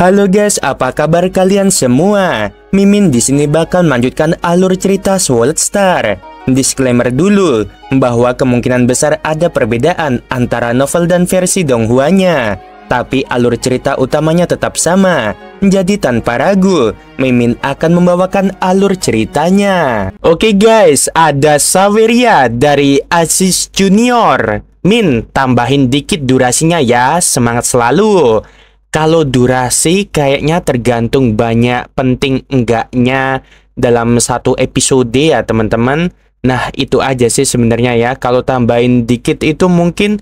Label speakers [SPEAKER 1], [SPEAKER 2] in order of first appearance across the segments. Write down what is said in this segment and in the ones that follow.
[SPEAKER 1] Halo guys, apa kabar kalian semua? Mimin di sini bakal melanjutkan alur cerita Sword Star. Disclaimer dulu bahwa kemungkinan besar ada perbedaan antara novel dan versi Donghuanya, tapi alur cerita utamanya tetap sama. Jadi tanpa ragu, Mimin akan membawakan alur ceritanya. Oke guys, ada Saweria dari Aziz Junior. Min, tambahin dikit durasinya ya, semangat selalu. Kalau durasi kayaknya tergantung banyak penting enggaknya dalam satu episode ya teman-teman. Nah itu aja sih sebenarnya ya. Kalau tambahin dikit itu mungkin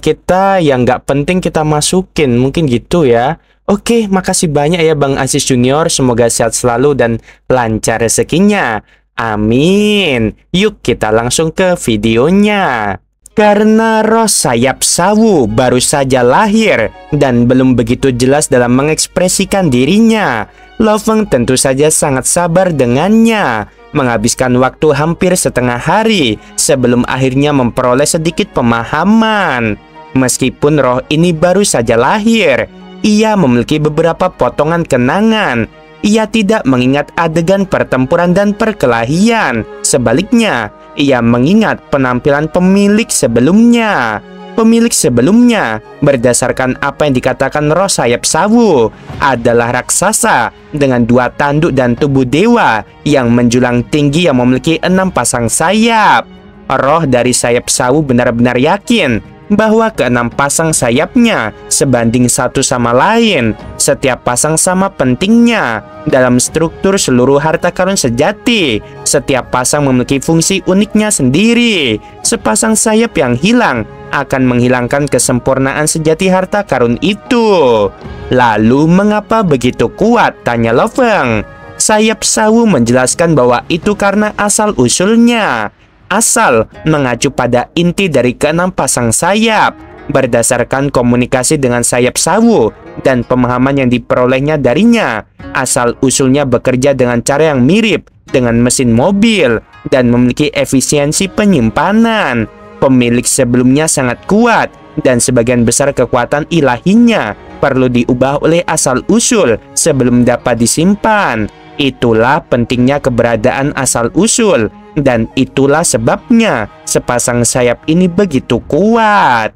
[SPEAKER 1] kita yang nggak penting kita masukin, mungkin gitu ya. Oke, makasih banyak ya Bang Aziz Junior. Semoga sehat selalu dan lancar rezekinya. Amin. Yuk kita langsung ke videonya. Karena roh sayap sawu baru saja lahir dan belum begitu jelas dalam mengekspresikan dirinya, Lo Feng tentu saja sangat sabar dengannya, menghabiskan waktu hampir setengah hari sebelum akhirnya memperoleh sedikit pemahaman. Meskipun roh ini baru saja lahir, ia memiliki beberapa potongan kenangan. Ia tidak mengingat adegan pertempuran dan perkelahian. Sebaliknya, ia mengingat penampilan pemilik sebelumnya. Pemilik sebelumnya, berdasarkan apa yang dikatakan roh sayap sawu, adalah raksasa dengan 2 tanduk dan tubuh dewa yang menjulang tinggi yang memiliki 6 pasang sayap. Roh dari sayap sawu benar-benar yakin bahwa ke-6 pasang sayapnya sebanding satu sama lain. Setiap pasang sama pentingnya dalam struktur seluruh harta karun sejati. Setiap pasang memiliki fungsi uniknya sendiri. Sepasang sayap yang hilang akan menghilangkan kesempurnaan sejati harta karun itu. Lalu mengapa begitu kuat? Tanya Lo Feng. Sayap sawu menjelaskan bahwa itu karena asal-usulnya. Asal mengacu pada inti dari ke-6 pasang sayap. Berdasarkan komunikasi dengan sayap sawu dan pemahaman yang diperolehnya darinya, asal-usulnya bekerja dengan cara yang mirip dengan mesin mobil dan memiliki efisiensi penyimpanan. Pemilik sebelumnya sangat kuat dan sebagian besar kekuatan ilahinya perlu diubah oleh asal-usul sebelum dapat disimpan. Itulah pentingnya keberadaan asal-usul. Dan itulah sebabnya sepasang sayap ini begitu kuat.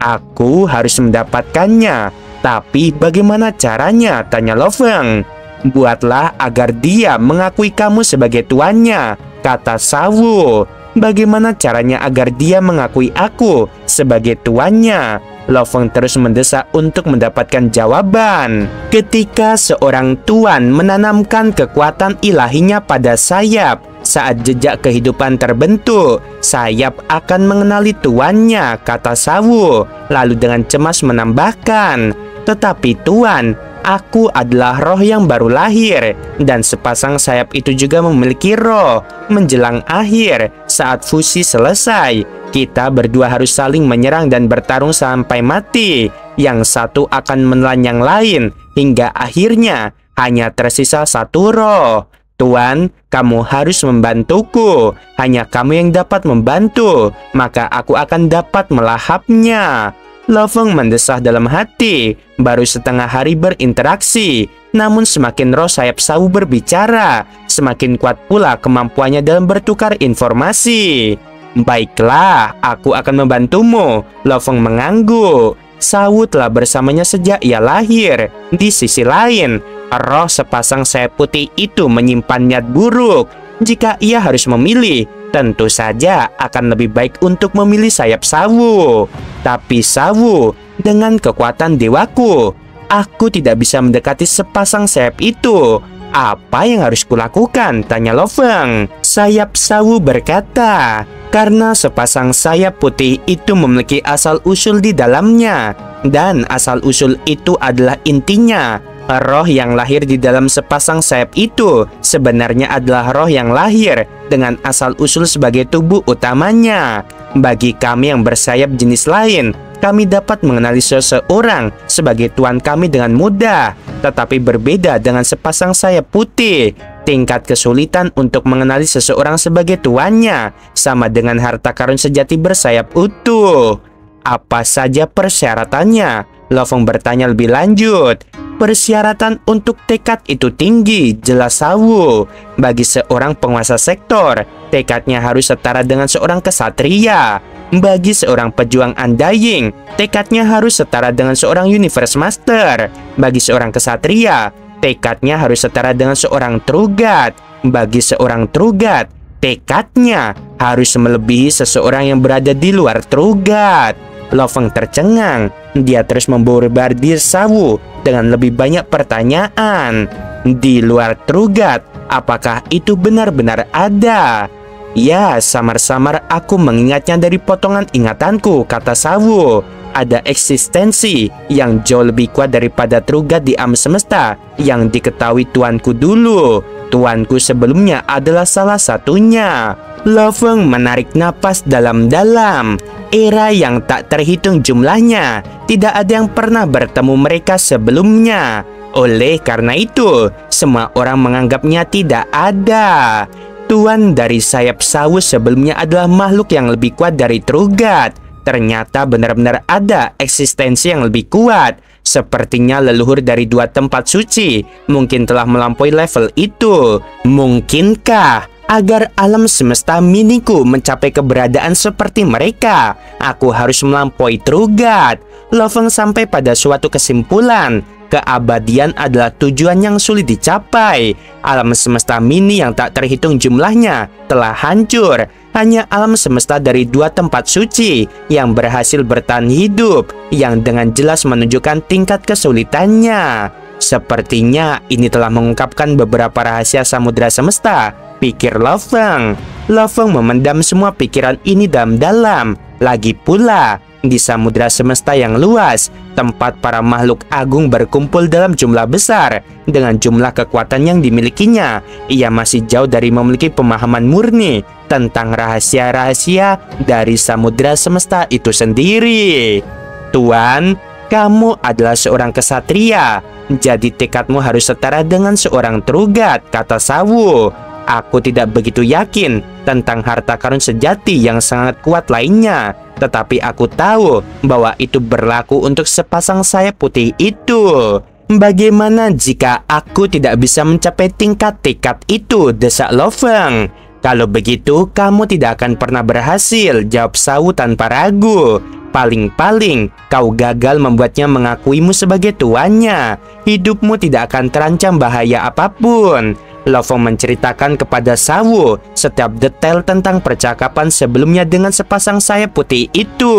[SPEAKER 1] Aku harus mendapatkannya. Tapi bagaimana caranya? Tanya Lo Feng. Buatlah agar dia mengakui kamu sebagai tuannya, kata Sawu. Bagaimana caranya agar dia mengakui aku sebagai tuannya? Lo Feng terus mendesak untuk mendapatkan jawaban. Ketika seorang tuan menanamkan kekuatan ilahinya pada sayap, saat jejak kehidupan terbentuk, sayap akan mengenali tuannya, kata Sawu. Lalu dengan cemas menambahkan, tetapi tuan, aku adalah roh yang baru lahir, dan sepasang sayap itu juga memiliki roh. Menjelang akhir, saat fusi selesai, kita berdua harus saling menyerang dan bertarung sampai mati. Yang satu akan menelan yang lain, hingga akhirnya hanya tersisa satu roh. Tuan, kamu harus membantuku. Hanya kamu yang dapat membantu, maka aku akan dapat melahapnya. Lo Feng mendesah dalam hati. Baru setengah hari berinteraksi, namun semakin roh sayap sawu berbicara, semakin kuat pula kemampuannya dalam bertukar informasi. Baiklah, aku akan membantumu. Lo Feng mengangguk. Sawu telah bersamanya sejak ia lahir. Di sisi lain, roh sepasang sayap putih itu menyimpan niat buruk. Jika ia harus memilih, tentu saja akan lebih baik untuk memilih sayap sawu. Tapi Sawu, dengan kekuatan dewaku, aku tidak bisa mendekati sepasang sayap itu. Apa yang harus kulakukan? Tanya Lo Feng. Sayap sawu berkata, karena sepasang sayap putih itu memiliki asal-usul di dalamnya, dan asal-usul itu adalah intinya. Roh yang lahir di dalam sepasang sayap itu sebenarnya adalah roh yang lahir dengan asal-usul sebagai tubuh utamanya. Bagi kami yang bersayap jenis lain, kami dapat mengenali seseorang sebagai tuan kami dengan mudah. Tetapi berbeda dengan sepasang sayap putih, tingkat kesulitan untuk mengenali seseorang sebagai tuannya sama dengan harta karun sejati bersayap utuh. Apa saja persyaratannya? Lo Feng bertanya lebih lanjut. Persyaratan untuk tekad itu tinggi, jelas Sawu. Bagi seorang penguasa sektor, tekadnya harus setara dengan seorang kesatria. Bagi seorang pejuang undying, tekadnya harus setara dengan seorang universe master. Bagi seorang kesatria, tekadnya harus setara dengan seorang true god. Bagi seorang true god, tekadnya harus melebihi seseorang yang berada di luar true god. Lo Feng tercengang. Dia terus memborbardir Sawu dengan lebih banyak pertanyaan. Di luar true god, apakah itu benar-benar ada? Ya, samar-samar aku mengingatnya dari potongan ingatanku, kata Sawu. Ada eksistensi yang jauh lebih kuat daripada true god di alam semesta yang diketahui tuanku dulu. Tuanku sebelumnya adalah salah satunya. Lo Feng menarik napas dalam-dalam. Era yang tak terhitung jumlahnya, tidak ada yang pernah bertemu mereka sebelumnya. Oleh karena itu, semua orang menganggapnya tidak ada. Tuan dari sayap Sawu sebelumnya adalah makhluk yang lebih kuat dari true god. Ternyata benar-benar ada eksistensi yang lebih kuat. Sepertinya leluhur dari dua tempat suci mungkin telah melampaui level itu. Mungkinkah agar alam semesta miniku mencapai keberadaan seperti mereka, aku harus melampaui true god? Lo Feng sampai pada suatu kesimpulan. Keabadian adalah tujuan yang sulit dicapai. Alam semesta mini yang tak terhitung jumlahnya telah hancur. Hanya alam semesta dari dua tempat suci yang berhasil bertahan hidup, yang dengan jelas menunjukkan tingkat kesulitannya. Sepertinya ini telah mengungkapkan beberapa rahasia samudera semesta, pikir Lo Feng. Lo Feng memendam semua pikiran ini dalam-dalam. Lagi pula, di samudera semesta yang luas, tempat para makhluk agung berkumpul dalam jumlah besar, dengan jumlah kekuatan yang dimilikinya, ia masih jauh dari memiliki pemahaman murni tentang rahasia-rahasia dari samudera semesta itu sendiri. Tuan, kamu adalah seorang kesatria, jadi tekadmu harus setara dengan seorang true god, kata Sawu. Aku tidak begitu yakin tentang harta karun sejati yang sangat kuat lainnya, tetapi aku tahu bahwa itu berlaku untuk sepasang sayap putih itu. Bagaimana jika aku tidak bisa mencapai tingkat tekad itu, desak Lo Feng. Kalau begitu, kamu tidak akan pernah berhasil, jawab Sawu tanpa ragu. Paling-paling, kau gagal membuatnya mengakuimu sebagai tuannya. Hidupmu tidak akan terancam bahaya apapun. Lo Feng menceritakan kepada Sawu setiap detail tentang percakapan sebelumnya dengan sepasang sayap putih itu.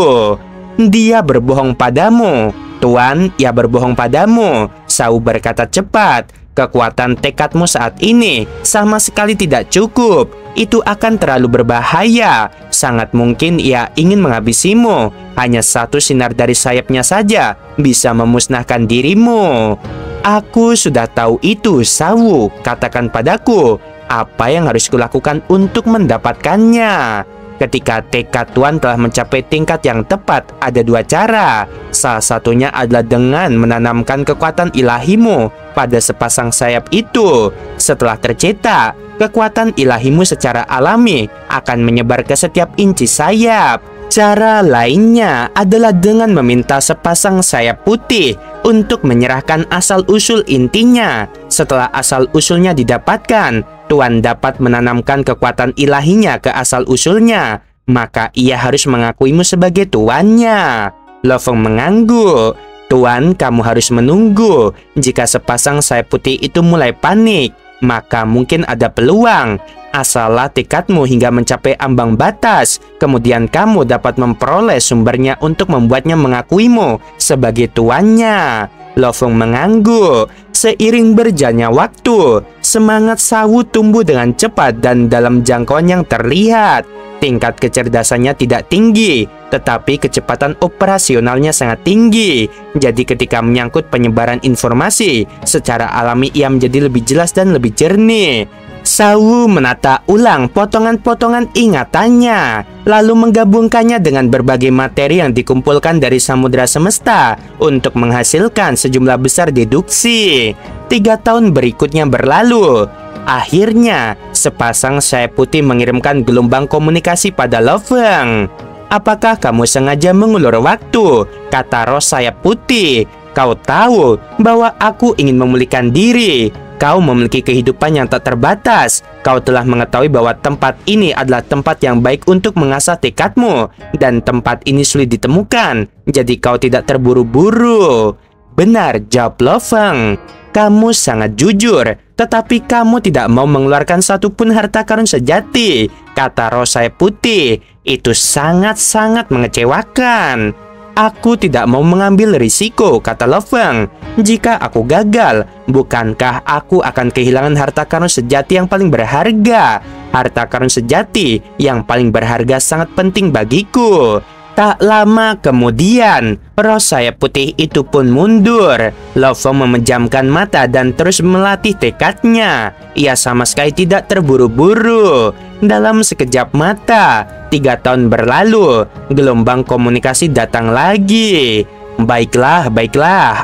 [SPEAKER 1] Dia berbohong padamu, Tuan, ia berbohong padamu, Sawu berkata cepat. Kekuatan tekadmu saat ini sama sekali tidak cukup. Itu akan terlalu berbahaya. Sangat mungkin ia ingin menghabisimu. Hanya satu sinar dari sayapnya saja bisa memusnahkan dirimu. Aku sudah tahu itu, Sawu. Katakan padaku, apa yang harus kulakukan untuk mendapatkannya? Ketika tekad Tuan telah mencapai tingkat yang tepat, ada dua cara. Salah satunya adalah dengan menanamkan kekuatan ilahimu pada sepasang sayap itu. Setelah tercetak, kekuatan ilahimu secara alami akan menyebar ke setiap inci sayap. Cara lainnya adalah dengan meminta sepasang sayap putih untuk menyerahkan asal-usul intinya. Setelah asal-usulnya didapatkan, Tuan dapat menanamkan kekuatan ilahinya ke asal-usulnya. Maka ia harus mengakuimu sebagai tuannya. Lo Feng mengangguk. Tuan, kamu harus menunggu. Jika sepasang sayap putih itu mulai panik, maka mungkin ada peluang. Asallah tekadmu hingga mencapai ambang batas, kemudian kamu dapat memperoleh sumbernya untuk membuatnya mengakuimu sebagai tuannya. Lo Feng mengangguk. Seiring berjalannya waktu, semangat Sawu tumbuh dengan cepat dan dalam jangkauan yang terlihat. Tingkat kecerdasannya tidak tinggi, tetapi kecepatan operasionalnya sangat tinggi. Jadi ketika menyangkut penyebaran informasi, secara alami ia menjadi lebih jelas dan lebih jernih. Sawu menata ulang potongan-potongan ingatannya, lalu menggabungkannya dengan berbagai materi yang dikumpulkan dari samudera semesta untuk menghasilkan sejumlah besar deduksi. 3 tahun berikutnya berlalu. Akhirnya, sepasang sayap putih mengirimkan gelombang komunikasi pada Lo Feng. Apakah kamu sengaja mengulur waktu? Kata roh sayap putih. Kau tahu bahwa aku ingin memulihkan diri. Kau memiliki kehidupan yang tak terbatas. Kau telah mengetahui bahwa tempat ini adalah tempat yang baik untuk mengasah tekadmu. Dan tempat ini sulit ditemukan. Jadi kau tidak terburu-buru. Benar, jawab Lo Feng. Kamu sangat jujur. Tetapi kamu tidak mau mengeluarkan satupun harta karun sejati, kata roh sayap putih. Itu sangat-sangat mengecewakan. Aku tidak mau mengambil risiko, kata Lo Feng. Jika aku gagal, bukankah aku akan kehilangan harta karun sejati yang paling berharga? Harta karun sejati yang paling berharga sangat penting bagiku. Tak lama kemudian, roh sayap putih itu pun mundur. Lo Feng memejamkan mata dan terus melatih tekadnya. Ia sama sekali tidak terburu-buru. Dalam sekejap mata, 3 tahun berlalu, gelombang komunikasi datang lagi. Baiklah,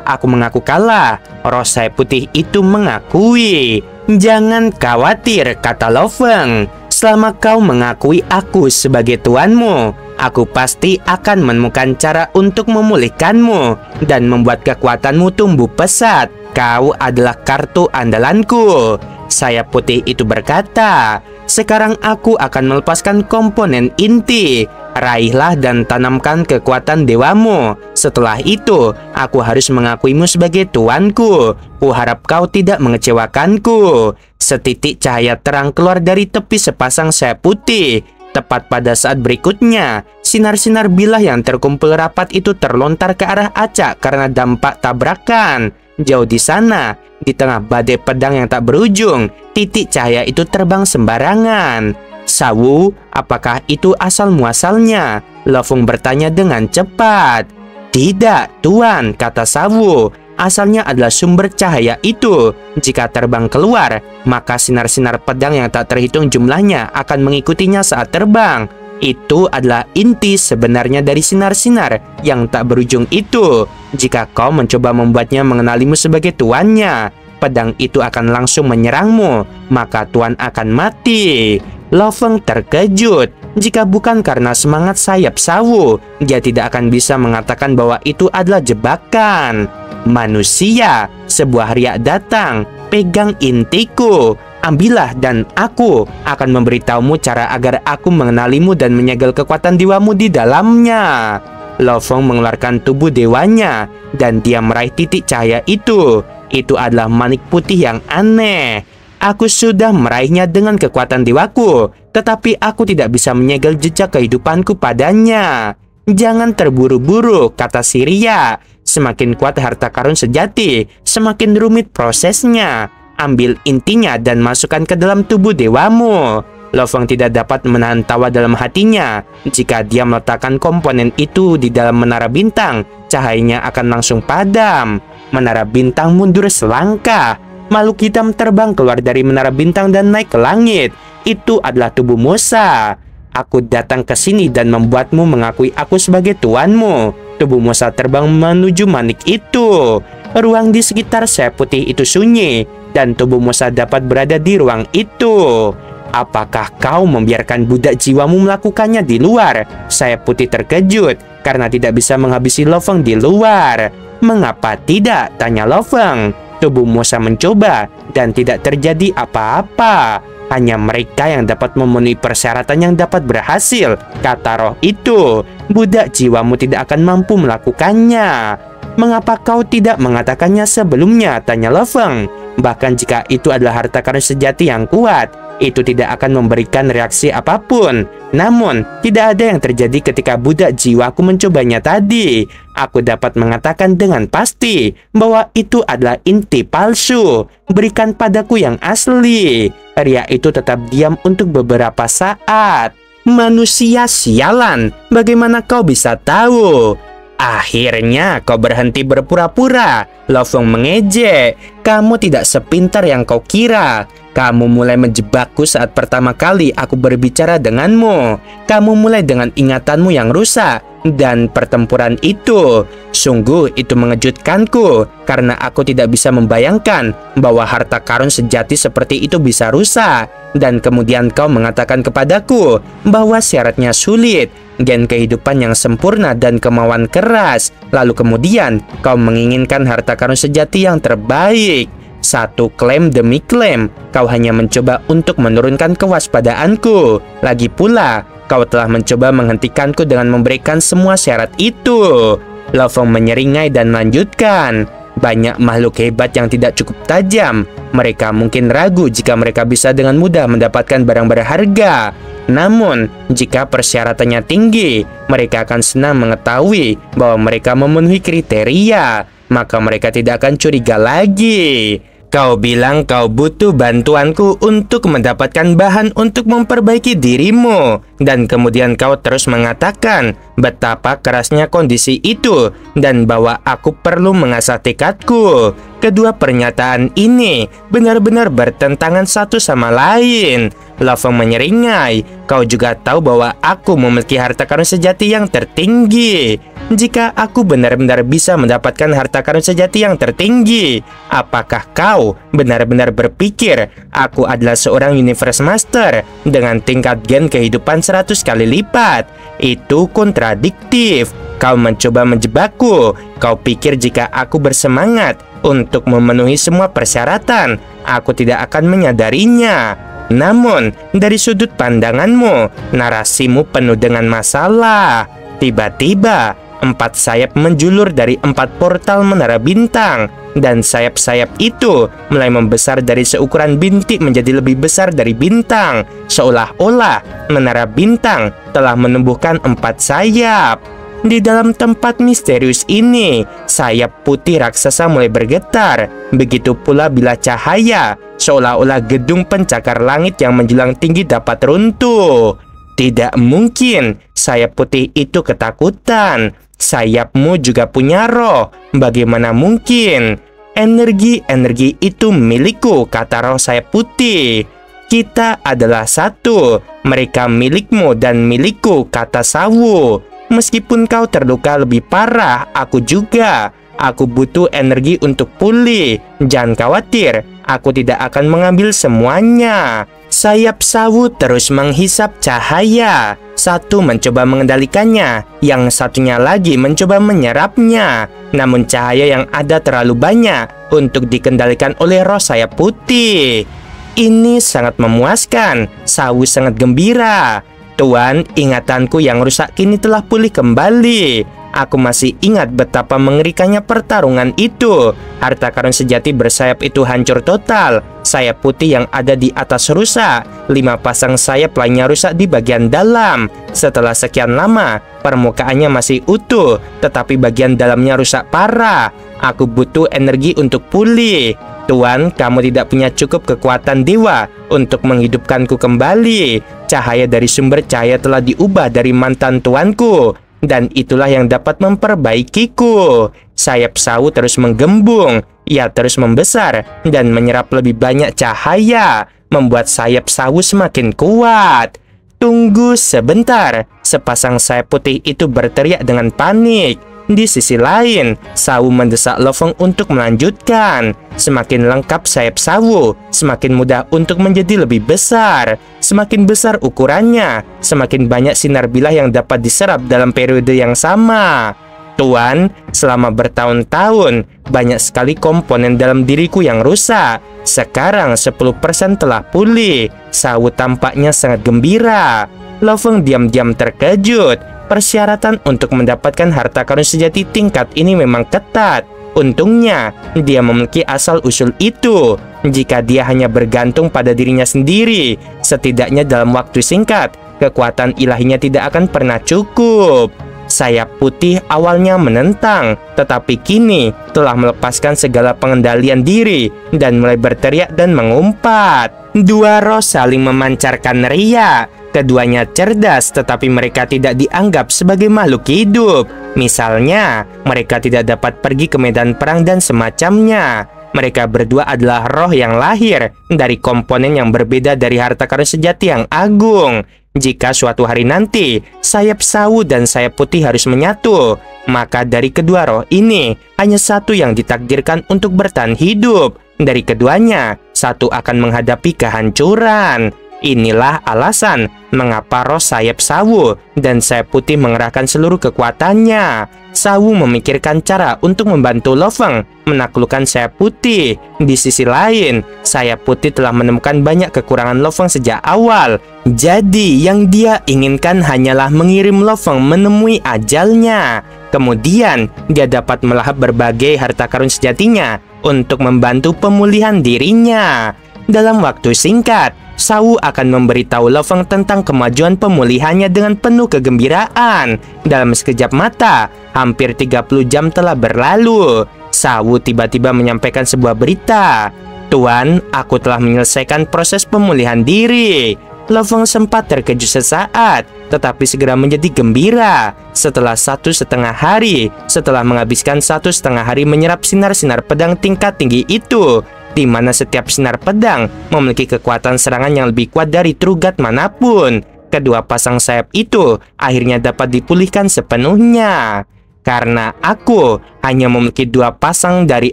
[SPEAKER 1] aku mengaku kalah. Roh sayap putih itu mengakui. Jangan khawatir, kata Lo Feng. Selama kau mengakui aku sebagai tuanmu, aku pasti akan menemukan cara untuk memulihkanmu dan membuat kekuatanmu tumbuh pesat. Kau adalah kartu andalanku. Sayap putih itu berkata, sekarang aku akan melepaskan komponen inti. Raihlah dan tanamkan kekuatan dewamu. Setelah itu, aku harus mengakuimu sebagai tuanku. Kuharap kau tidak mengecewakanku. Setitik cahaya terang keluar dari tepi sepasang sayap putih. Tepat pada saat berikutnya, sinar-sinar bilah yang terkumpul rapat itu terlontar ke arah acak karena dampak tabrakan. Jauh di sana, di tengah badai pedang yang tak berujung, titik cahaya itu terbang sembarangan. Sawu, apakah itu asal muasalnya? Lo Feng bertanya dengan cepat. Tidak, Tuan, kata Sawu. Asalnya adalah sumber cahaya itu. Jika terbang keluar, maka sinar-sinar pedang yang tak terhitung jumlahnya akan mengikutinya saat terbang. Itu adalah inti sebenarnya dari sinar-sinar yang tak berujung itu. Jika kau mencoba membuatnya mengenalimu sebagai tuannya, pedang itu akan langsung menyerangmu, maka tuan akan mati. Lo Feng terkejut. Jika bukan karena semangat sayap Sawu, dia tidak akan bisa mengatakan bahwa itu adalah jebakan. Manusia, sebuah riak datang. Pegang intiku. Ambillah dan aku akan memberitahumu cara agar aku mengenalimu dan menyegel kekuatan dewamu di dalamnya. Lo Feng mengeluarkan tubuh dewanya dan dia meraih titik cahaya itu. Itu adalah manik putih yang aneh. Aku sudah meraihnya dengan kekuatan dewaku, tetapi aku tidak bisa menyegel jejak kehidupanku padanya. Jangan terburu-buru, kata Siria. Semakin kuat harta karun sejati, semakin rumit prosesnya. Ambil intinya dan masukkan ke dalam tubuh dewamu. Lo Feng tidak dapat menahan tawa dalam hatinya. Jika dia meletakkan komponen itu di dalam menara bintang, cahayanya akan langsung padam. Menara bintang mundur selangkah. Makhluk hitam terbang keluar dari menara bintang dan naik ke langit. Itu adalah tubuh Musa. Aku datang ke sini dan membuatmu mengakui aku sebagai tuanmu. Tubuh Musa terbang menuju manik itu. Ruang di sekitar sayap putih itu sunyi dan tubuh Musa dapat berada di ruang itu. Apakah kau membiarkan budak jiwamu melakukannya di luar? Sayap putih terkejut karena tidak bisa menghabisi Lo Feng di luar. Mengapa tidak? Tanya Lo Feng. Tubuh Musa mencoba dan tidak terjadi apa-apa. Hanya mereka yang dapat memenuhi persyaratan yang dapat berhasil, kata roh itu. Budak jiwamu tidak akan mampu melakukannya. Mengapa kau tidak mengatakannya sebelumnya? Tanya Lo Feng. Bahkan jika itu adalah harta karun sejati yang kuat, itu tidak akan memberikan reaksi apapun. Namun, tidak ada yang terjadi ketika budak jiwaku mencobanya tadi. Aku dapat mengatakan dengan pasti bahwa itu adalah inti palsu. Berikan padaku yang asli. Pria itu tetap diam untuk beberapa saat. Manusia sialan, bagaimana kau bisa tahu? Akhirnya kau berhenti berpura-pura. Lo Feng mengejek. Kamu tidak sepintar yang kau kira. Kamu mulai menjebakku saat pertama kali aku berbicara denganmu. Kamu mulai dengan ingatanmu yang rusak dan pertempuran itu. Sungguh itu mengejutkanku, karena aku tidak bisa membayangkan bahwa harta karun sejati seperti itu bisa rusak. Dan kemudian kau mengatakan kepadaku bahwa syaratnya sulit, gen kehidupan yang sempurna dan kemauan keras. Lalu kemudian kau menginginkan harta karun sejati yang terbaik. Satu klaim demi klaim, kau hanya mencoba untuk menurunkan kewaspadaanku. Lagi pula, kau telah mencoba menghentikanku dengan memberikan semua syarat itu. Lo Feng menyeringai dan melanjutkan, banyak makhluk hebat yang tidak cukup tajam. Mereka mungkin ragu jika mereka bisa dengan mudah mendapatkan barang berharga. Namun, jika persyaratannya tinggi, mereka akan senang mengetahui bahwa mereka memenuhi kriteria. Maka mereka tidak akan curiga lagi. Kau bilang kau butuh bantuanku untuk mendapatkan bahan untuk memperbaiki dirimu. Dan kemudian kau terus mengatakan betapa kerasnya kondisi itu dan bahwa aku perlu mengasah tekadku. Kedua pernyataan ini benar-benar bertentangan satu sama lain. Lo Feng menyeringai, kau juga tahu bahwa aku memiliki harta karun sejati yang tertinggi. Jika aku benar-benar bisa mendapatkan harta karun sejati yang tertinggi, apakah kau benar-benar berpikir aku adalah seorang Universe Master dengan tingkat gen kehidupan 100 kali lipat? Itu kontradiktif. Kau mencoba menjebakku. Kau pikir jika aku bersemangat untuk memenuhi semua persyaratan, aku tidak akan menyadarinya. Namun, dari sudut pandanganmu, narasimu penuh dengan masalah. Tiba-tiba, 4 sayap menjulur dari 4 portal menara bintang, dan sayap-sayap itu mulai membesar dari seukuran bintik menjadi lebih besar dari bintang, seolah-olah menara bintang telah menumbuhkan 4 sayap. Di dalam tempat misterius ini, sayap putih raksasa mulai bergetar. Begitu pula bila cahaya, seolah-olah gedung pencakar langit yang menjulang tinggi dapat runtuh. Tidak mungkin sayap putih itu ketakutan. Sayapmu juga punya roh. Bagaimana mungkin? Energi-energi itu milikku, kata roh sayap putih. Kita adalah satu. Mereka milikmu dan milikku, kata sawu. Meskipun kau terluka lebih parah, aku juga. Aku butuh energi untuk pulih. Jangan khawatir, aku tidak akan mengambil semuanya. Sayap sawu terus menghisap cahaya. Satu mencoba mengendalikannya, yang satunya lagi mencoba menyerapnya. Namun cahaya yang ada terlalu banyak untuk dikendalikan oleh roh sayap putih. Ini sangat memuaskan. Sawu sangat gembira. Tuan, ingatanku yang rusak kini telah pulih kembali. Aku masih ingat betapa mengerikannya pertarungan itu. Harta karun sejati bersayap itu hancur total. Sayap putih yang ada di atas rusak. 5 pasang sayap lainnya rusak di bagian dalam. Setelah sekian lama, permukaannya masih utuh, tetapi bagian dalamnya rusak parah. Aku butuh energi untuk pulih. Tuan, kamu tidak punya cukup kekuatan dewa untuk menghidupkanku kembali. Cahaya dari sumber cahaya telah diubah dari mantan tuanku, dan itulah yang dapat memperbaikiku. Sayap sawu terus menggembung. Ia terus membesar dan menyerap lebih banyak cahaya, membuat sayap sawu semakin kuat. Tunggu sebentar, sepasang sayap putih itu berteriak dengan panik. Di sisi lain, sawu mendesak Lo Feng untuk melanjutkan. Semakin lengkap sayap sawu, semakin mudah untuk menjadi lebih besar. Semakin besar ukurannya, semakin banyak sinar bilah yang dapat diserap dalam periode yang sama. Tuan, selama bertahun-tahun, banyak sekali komponen dalam diriku yang rusak. Sekarang 10% telah pulih. Sawu tampaknya sangat gembira. Lo Feng diam-diam terkejut. Persyaratan untuk mendapatkan harta karun sejati tingkat ini memang ketat. Untungnya, dia memiliki asal-usul itu. Jika dia hanya bergantung pada dirinya sendiri, setidaknya dalam waktu singkat, kekuatan ilahinya tidak akan pernah cukup. Sayap putih awalnya menentang, tetapi kini telah melepaskan segala pengendalian diri dan mulai berteriak dan mengumpat. Dua roh saling memancarkan riak. Keduanya cerdas, tetapi mereka tidak dianggap sebagai makhluk hidup. Misalnya, mereka tidak dapat pergi ke medan perang dan semacamnya. Mereka berdua adalah roh yang lahir dari komponen yang berbeda dari harta karun sejati yang agung. jika suatu hari nanti sayap sawu dan sayap putih harus menyatu, maka dari kedua roh ini hanya satu yang ditakdirkan untuk bertahan hidup. Dari keduanya, satu akan menghadapi kehancuran. Inilah alasan mengapa roh sayap sawu dan sayap putih mengerahkan seluruh kekuatannya. Sawu memikirkan cara untuk membantu Lo Feng menaklukkan sayap putih. Di sisi lain, sayap putih telah menemukan banyak kekurangan Lo Feng sejak awal. Jadi, yang dia inginkan hanyalah mengirim Lo Feng menemui ajalnya. Kemudian, dia dapat melahap berbagai harta karun sejatinya untuk membantu pemulihan dirinya. Dalam waktu singkat, Sawu akan memberitahu Lo Feng tentang kemajuan pemulihannya dengan penuh kegembiraan. Dalam sekejap mata, hampir 30 jam telah berlalu. Sawu tiba-tiba menyampaikan sebuah berita. "Tuan, aku telah menyelesaikan proses pemulihan diri." Lo Feng sempat terkejut sesaat, tetapi segera menjadi gembira. Setelah 1,5 hari, setelah menghabiskan 1,5 hari menyerap sinar-sinar pedang tingkat tinggi itu, di mana setiap sinar pedang memiliki kekuatan serangan yang lebih kuat dari Trugat manapun, kedua pasang sayap itu akhirnya dapat dipulihkan sepenuhnya. Karena aku hanya memiliki 2 pasang dari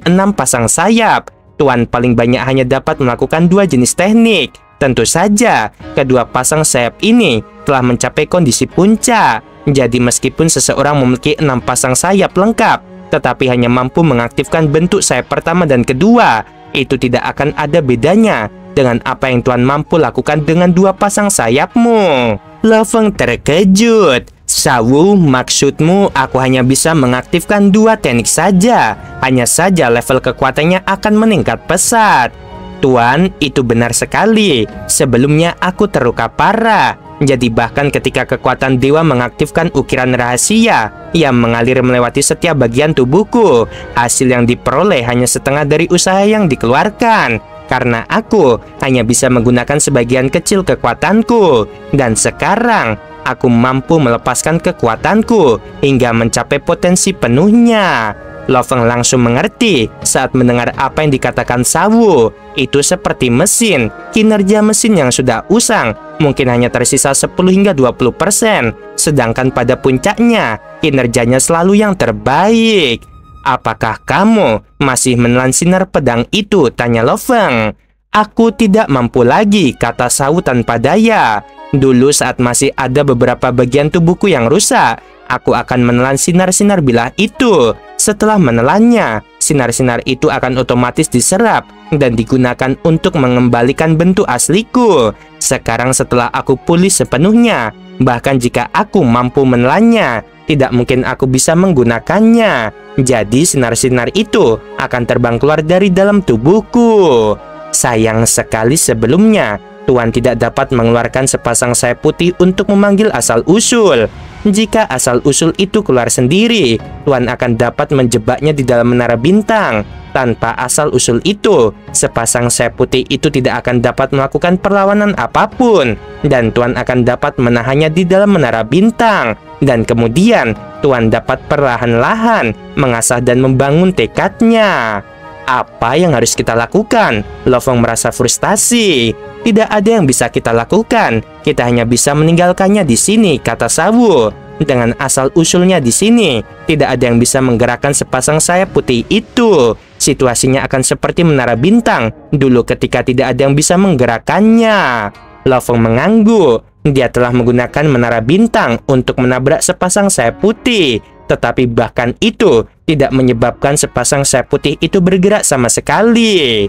[SPEAKER 1] 6 pasang sayap, Tuan paling banyak hanya dapat melakukan 2 jenis teknik. Tentu saja, kedua pasang sayap ini telah mencapai kondisi puncak. Jadi meskipun seseorang memiliki 6 pasang sayap lengkap, tetapi hanya mampu mengaktifkan bentuk sayap pertama dan kedua, itu tidak akan ada bedanya dengan apa yang Tuan mampu lakukan dengan 2 pasang sayapmu. Lo Feng terkejut. "Sawu, maksudmu aku hanya bisa mengaktifkan 2 teknik saja? Hanya saja level kekuatannya akan meningkat pesat." "Tuan, itu benar sekali. Sebelumnya aku terluka parah. Jadi bahkan ketika kekuatan dewa mengaktifkan ukiran rahasia yang mengalir melewati setiap bagian tubuhku, hasil yang diperoleh hanya setengah dari usaha yang dikeluarkan. Karena aku hanya bisa menggunakan sebagian kecil kekuatanku. Dan sekarang aku mampu melepaskan kekuatanku hingga mencapai potensi penuhnya." Lo Feng langsung mengerti saat mendengar apa yang dikatakan Sawu. Itu seperti mesin. Kinerja mesin yang sudah usang mungkin hanya tersisa 10 hingga 20%. Sedangkan pada puncaknya, kinerjanya selalu yang terbaik. "Apakah kamu masih menelan sinar pedang itu?" tanya Lo Feng. "Aku tidak mampu lagi," kata Sawu tanpa daya. "Dulu saat masih ada beberapa bagian tubuhku yang rusak, aku akan menelan sinar-sinar bilah itu. Setelah menelannya, sinar-sinar itu akan otomatis diserap dan digunakan untuk mengembalikan bentuk asliku. Sekarang setelah aku pulih sepenuhnya, bahkan jika aku mampu menelannya, tidak mungkin aku bisa menggunakannya. Jadi sinar-sinar itu akan terbang keluar dari dalam tubuhku. Sayang sekali sebelumnya Tuan tidak dapat mengeluarkan sepasang sayap putih untuk memanggil asal-usul. Jika asal-usul itu keluar sendiri, Tuan akan dapat menjebaknya di dalam menara bintang. Tanpa asal-usul itu, sepasang sayap putih itu tidak akan dapat melakukan perlawanan apapun, dan Tuan akan dapat menahannya di dalam menara bintang. Dan kemudian, Tuan dapat perlahan-lahan mengasah dan membangun tekadnya. Apa yang harus kita lakukan? Lo Feng merasa frustasi. Tidak ada yang bisa kita lakukan. Kita hanya bisa meninggalkannya di sini, kata Sawu. Dengan asal-usulnya di sini, tidak ada yang bisa menggerakkan sepasang sayap putih itu. Situasinya akan seperti menara bintang dulu ketika tidak ada yang bisa menggerakkannya. Lo Feng mengangguk. Dia telah menggunakan menara bintang untuk menabrak sepasang sayap putih. Tetapi bahkan itu tidak menyebabkan sepasang sayap putih itu bergerak sama sekali.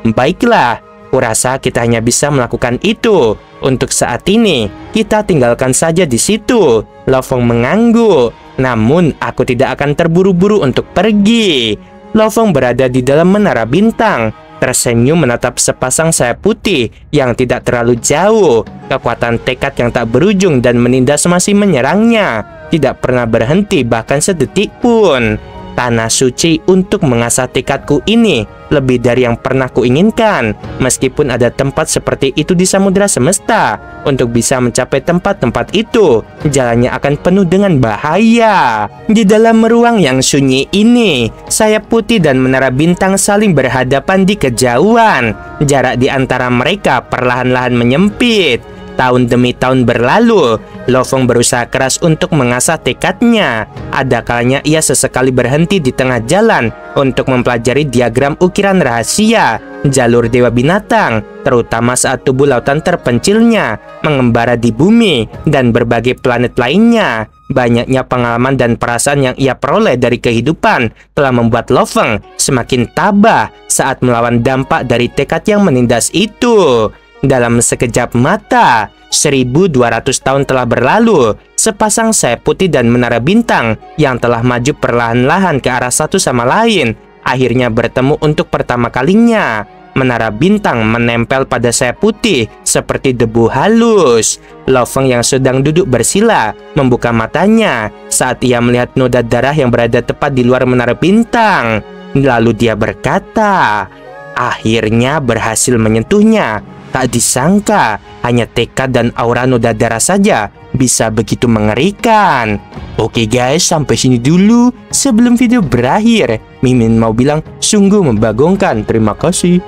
[SPEAKER 1] Baiklah, kurasa kita hanya bisa melakukan itu. Untuk saat ini, kita tinggalkan saja di situ. Lo Feng mengangguk. Namun, aku tidak akan terburu-buru untuk pergi. Lo Feng berada di dalam menara bintang, tersenyum menatap sepasang sayap putih yang tidak terlalu jauh. Kekuatan tekad yang tak berujung dan menindas masih menyerangnya. Tidak pernah berhenti bahkan sedetik pun. Tanah suci untuk mengasah tekadku ini lebih dari yang pernah kuinginkan. Meskipun ada tempat seperti itu di samudera semesta, untuk bisa mencapai tempat-tempat itu, jalannya akan penuh dengan bahaya. Di dalam ruang yang sunyi ini, sayap putih dan menara bintang saling berhadapan di kejauhan. Jarak di antara mereka perlahan-lahan menyempit. Tahun demi tahun berlalu, Lo Feng berusaha keras untuk mengasah tekadnya. Ada kalanya ia sesekali berhenti di tengah jalan untuk mempelajari diagram ukiran rahasia jalur dewa binatang, terutama saat tubuh lautan terpencilnya mengembara di bumi dan berbagai planet lainnya. Banyaknya pengalaman dan perasaan yang ia peroleh dari kehidupan telah membuat Lo Feng semakin tabah saat melawan dampak dari tekad yang menindas itu. Dalam sekejap mata, 1200 tahun telah berlalu. Sepasang sayap putih dan menara bintang yang telah maju perlahan-lahan ke arah satu sama lain akhirnya bertemu untuk pertama kalinya. Menara bintang menempel pada sayap putih seperti debu halus. Lo Feng yang sedang duduk bersila membuka matanya saat ia melihat noda darah yang berada tepat di luar menara bintang. Lalu dia berkata, akhirnya berhasil menyentuhnya. Tak disangka, hanya tekad dan aura noda darah saja bisa begitu mengerikan. Oke guys, sampai sini dulu. Sebelum video berakhir, Mimin mau bilang sungguh membagongkan. Terima kasih.